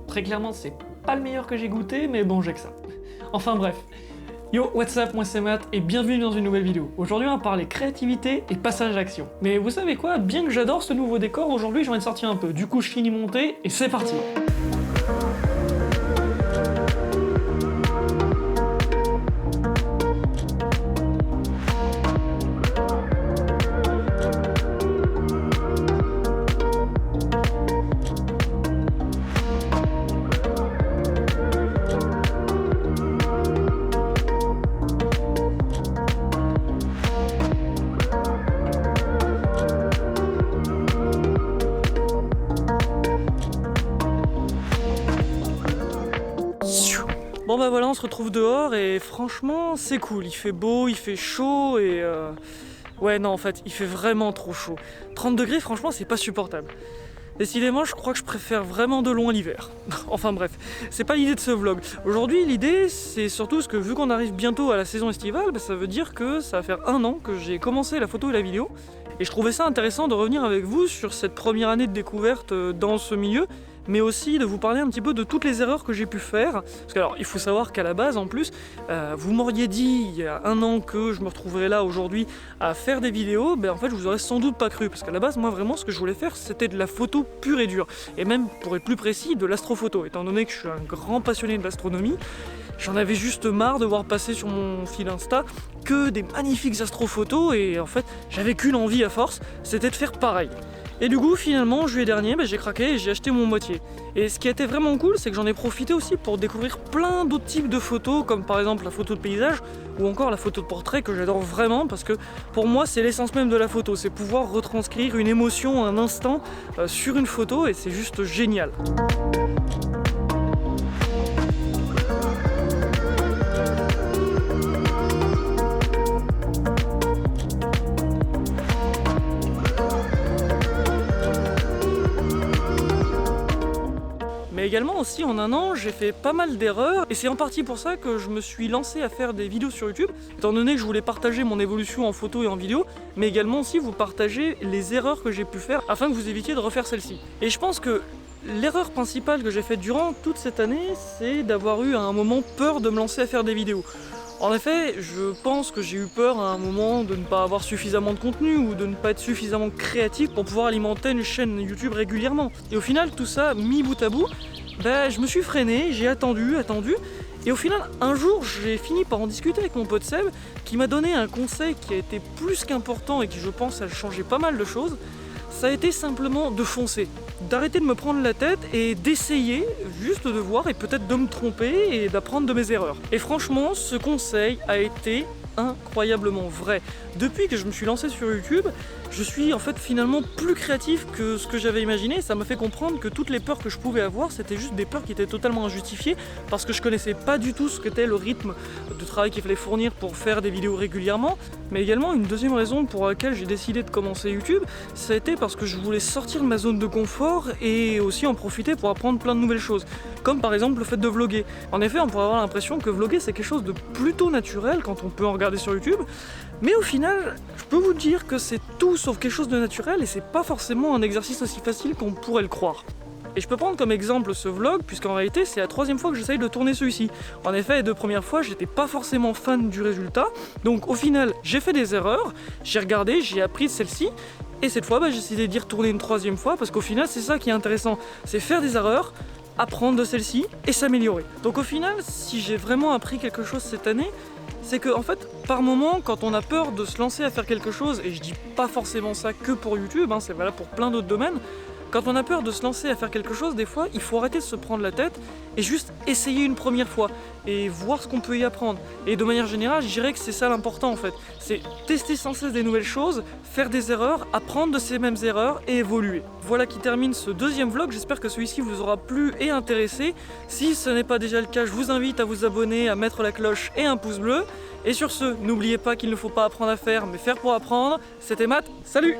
Très clairement, c'est pas le meilleur que j'ai goûté, mais bon, j'ai que ça. Enfin bref. Yo, what's up, moi c'est Matt, et bienvenue dans une nouvelle vidéo. Aujourd'hui on va parler créativité et passage à l'action. Mais vous savez quoi, bien que j'adore ce nouveau décor, aujourd'hui j'ai envie de sortir un peu. Du coup je finis mon thé, et c'est parti. Bon bah voilà, on se retrouve dehors et franchement c'est cool, il fait beau, il fait chaud et ouais non en fait il fait vraiment trop chaud. 30 degrés franchement c'est pas supportable. Décidément je crois que je préfère vraiment de loin l'hiver. Enfin bref, c'est pas l'idée de ce vlog. Aujourd'hui l'idée c'est surtout parce que vu qu'on arrive bientôt à la saison estivale, bah, ça veut dire que ça va faire 1 an que j'ai commencé la photo et la vidéo. Et je trouvais ça intéressant de revenir avec vous sur cette première année de découverte dans ce milieu, mais aussi de vous parler un petit peu de toutes les erreurs que j'ai pu faire. Parce que alors, il faut savoir qu'à la base, en plus, vous m'auriez dit il y a 1 an que je me retrouverais là aujourd'hui à faire des vidéos, ben en fait je vous aurais sans doute pas cru, parce qu'à la base, moi vraiment ce que je voulais faire c'était de la photo pure et dure, et même pour être plus précis, de l'astrophoto, étant donné que je suis un grand passionné de l'astronomie. J'en avais juste marre de voir passer sur mon fil Insta que des magnifiques astrophotos et en fait j'avais qu'une envie à force, c'était de faire pareil. Et du coup finalement juillet dernier j'ai craqué et j'ai acheté mon moitié. Et ce qui a été vraiment cool c'est que j'en ai profité aussi pour découvrir plein d'autres types de photos, comme par exemple la photo de paysage ou encore la photo de portrait que j'adore vraiment, parce que pour moi c'est l'essence même de la photo, c'est pouvoir retranscrire une émotion, un instant sur une photo et c'est juste génial. Mais également aussi en 1 an j'ai fait pas mal d'erreurs et c'est en partie pour ça que je me suis lancé à faire des vidéos sur YouTube, étant donné que je voulais partager mon évolution en photo et en vidéo, mais également aussi vous partager les erreurs que j'ai pu faire afin que vous évitiez de refaire celles-ci. Et je pense que l'erreur principale que j'ai faite durant toute cette année, c'est d'avoir eu à un moment peur de me lancer à faire des vidéos. En effet, je pense que j'ai eu peur à un moment de ne pas avoir suffisamment de contenu ou de ne pas être suffisamment créatif pour pouvoir alimenter une chaîne YouTube régulièrement. Et au final, tout ça mis bout à bout, ben, je me suis freiné, j'ai attendu, et au final, un jour, j'ai fini par en discuter avec mon pote Seb, qui m'a donné un conseil qui a été plus qu'important et qui, je pense, a changé pas mal de choses. Ça a été simplement de foncer, d'arrêter de me prendre la tête et d'essayer juste de voir et peut-être de me tromper et d'apprendre de mes erreurs. Et franchement, ce conseil a été incroyablement vrai. Depuis que je me suis lancé sur YouTube, je suis en fait finalement plus créatif que ce que j'avais imaginé. Ça m'a fait comprendre que toutes les peurs que je pouvais avoir, c'était juste des peurs qui étaient totalement injustifiées parce que je connaissais pas du tout ce qu'était le rythme de travail qu'il fallait fournir pour faire des vidéos régulièrement. Mais également une deuxième raison pour laquelle j'ai décidé de commencer YouTube, ça a été parce que je voulais sortir de ma zone de confort et aussi en profiter pour apprendre plein de nouvelles choses, comme par exemple le fait de vlogger. En effet, on pourrait avoir l'impression que vlogger c'est quelque chose de plutôt naturel quand on peut en regarder sur YouTube, mais au final, je peux vous dire que c'est tout sauf quelque chose de naturel et c'est pas forcément un exercice aussi facile qu'on pourrait le croire. Et je peux prendre comme exemple ce vlog, puisqu'en réalité c'est la 3e fois que j'essaye de tourner celui-ci. En effet, les 2 premières fois, j'étais pas forcément fan du résultat, donc au final, j'ai fait des erreurs, j'ai regardé, j'ai appris de celle-ci, et cette fois, j'ai décidé d'y retourner une 3e fois, parce qu'au final, c'est ça qui est intéressant, c'est faire des erreurs, apprendre de celle-ci et s'améliorer. Donc au final, si j'ai vraiment appris quelque chose cette année, c'est que en fait, par moment, quand on a peur de se lancer à faire quelque chose, et je dis pas forcément ça que pour YouTube, c'est valable pour plein d'autres domaines, quand on a peur de se lancer à faire quelque chose, des fois, il faut arrêter de se prendre la tête et juste essayer une première fois et voir ce qu'on peut y apprendre. Et de manière générale, je dirais que c'est ça l'important en fait. C'est tester sans cesse des nouvelles choses, faire des erreurs, apprendre de ces mêmes erreurs et évoluer. Voilà qui termine ce 2e vlog, j'espère que celui-ci vous aura plu et intéressé. Si ce n'est pas déjà le cas, je vous invite à vous abonner, à mettre la cloche et un pouce bleu. Et sur ce, n'oubliez pas qu'il ne faut pas apprendre à faire, mais faire pour apprendre. C'était Matt, salut!